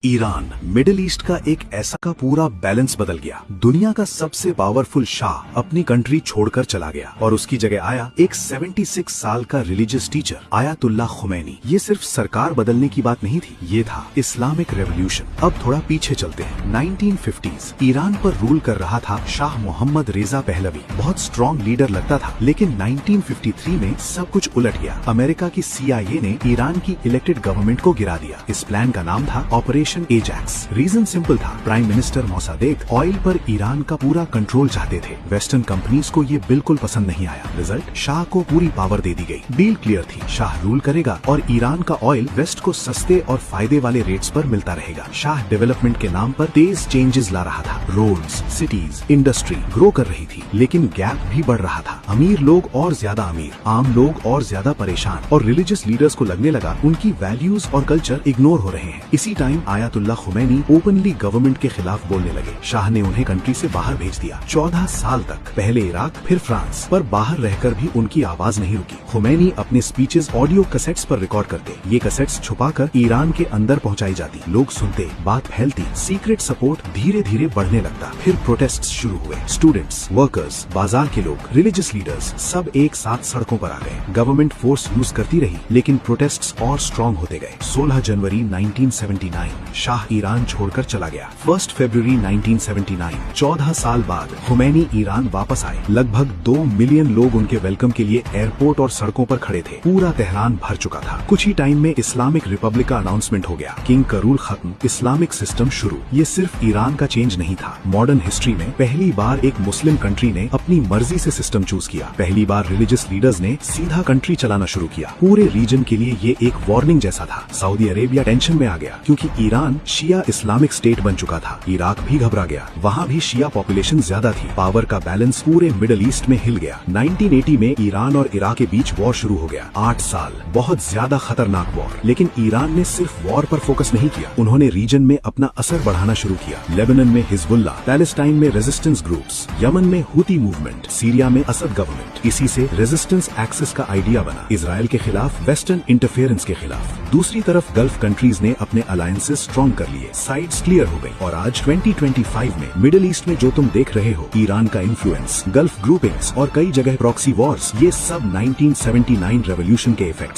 Iran middle east का एक ऐसा का पूरा बैलेंस बदल गया। दुनिया का सबसे पावरफुल शाह अपनी कंट्री छोड़कर चला गया और उसकी जगह आया एक 76 साल का रिलीजियस टीचर आयतुल्लाह खुमैनी। ये सिर्फ सरकार बदलने की बात नहीं थी, ये था इस्लामिक रेवोल्यूशन। अब थोड़ा पीछे चलते हैं। 1950s ईरान पर रूल कर रहा था शाह मोहम्मद रेजा पहलवी। बहुत स्ट्रॉन्ग लीडर लगता था, लेकिन 1953 में सब कुछ उलट गया। अमेरिका की CIA ने ईरान की इलेक्टेड गवर्नमेंट को गिरा दिया। इस प्लान का नाम था ऑपरेशन एजैक्स। रीजन सिंपल था, प्राइम मिनिस्टर मोसादेक ऑयल पर ईरान का पूरा कंट्रोल चाहते थे। वेस्टर्न कंपनीज को ये बिल्कुल पसंद नहीं आया। रिजल्ट, शाह को पूरी पावर दे दी गई। डील क्लियर थी, शाह रूल करेगा और ईरान का ऑयल वेस्ट को सस्ते और फायदे वाले रेट्स पर मिलता रहेगा। शाह डेवलपमेंट के नाम पर तेज चेंजेस ला रहा था। रोड्स, सिटीज, इंडस्ट्री ग्रो कर रही थी, लेकिन गैप भी बढ़ रहा था। अमीर लोग और ज्यादा अमीर, आम लोग और ज्यादा परेशान, और रिलीजियस लीडर्स को लगने लगा उनकी वैल्यूज और कल्चर इग्नोर हो रहे हैं। इसी time Ayatollah Khomeini openly government के खिलाफ बोलने लगे। शाह ने उन्हें कंट्री से बाहर भेज दिया। 14 साल तक, पहले इराक फिर फ्रांस, पर बाहर रहकर भी उनकी आवाज नहीं रुकी। खुमैनी अपने स्पीचेस ऑडियो कैसेट्स पर रिकॉर्ड करते। ये कैसेट्स छुपाकर ईरान के अंदर पहुंचाई जाती। लोग सुनते, बात फैलती, सीक्रेट सपोर्ट धीरे धीरे बढ़ने लगता। फिर प्रोटेस्ट्स शुरू हुए। स्टूडेंट्स, वर्कर्स, बाजार के लोग, रिलीजियस लीडर्स सब एक साथ सड़कों पर आ गए। गवर्नमेंट फोर्स यूज करती रही, लेकिन प्रोटेस्ट्स और स्ट्रॉन्ग होते गए। 16 जनवरी 1979 शाह ईरान छोड़कर चला गया। 1 फरवरी 1979 14 साल बाद खुमैनी ईरान वापस आए। लगभग 2 मिलियन लोग उनके वेलकम के लिए एयरपोर्ट और सड़कों पर खड़े थे। पूरा तेहरान भर चुका था। कुछ ही टाइम में इस्लामिक रिपब्लिक का अनाउंसमेंट हो गया। किंग का रूल खत्म, इस्लामिक सिस्टम शुरू। ये सिर्फ ईरान का चेंज नहीं था, मॉडर्न हिस्ट्री में पहली बार एक मुस्लिम कंट्री ने अपनी मर्जी से सिस्टम चूज किया। पहली बार रिलीजियस लीडर्स ने सीधा कंट्री चलाना शुरू किया। पूरे रीजन के लिए ये एक वार्निंग जैसा था। सऊदी अरेबिया टेंशन में आ गया, क्योंकि ईरान शिया इस्लामिक स्टेट बन चुका था। इराक भी घबरा गया, वहाँ भी शिया पॉपुलेशन ज्यादा थी। पावर का बैलेंस पूरे मिडिल ईस्ट में हिल गया। 1980 में ईरान और इराक के बीच वॉर शुरू हो गया। 8 साल, बहुत ज्यादा खतरनाक वॉर। लेकिन ईरान ने सिर्फ वॉर पर फोकस नहीं किया, उन्होंने रीजन में अपना असर बढ़ाना शुरू किया। लेबनान में हिजबुल्लाह, पैलेस्टाइन में रेजिस्टेंस ग्रुप्स, यमन में हुती मूवमेंट, सीरिया में असद गवर्नमेंट। इसी से रेजिस्टेंस एक्सिस का आइडिया बना, इजराइल के खिलाफ, वेस्टर्न इंटरफेरेंस के खिलाफ। दूसरी तरफ गल्फ कंट्रीज ने अपने अलायंसेस स्ट्रॉन्ग कर लिए। साइड्स क्लियर हो गई और आज 2025 में मिडिल ईस्ट में जो तुम देख रहे हो, ईरान का इन्फ्लुएंस, गल्फ ग्रुपिंग्स और कई जगह प्रॉक्सी वॉर्स, ये सब 1979 रेवोल्यूशन के इफेक्ट्स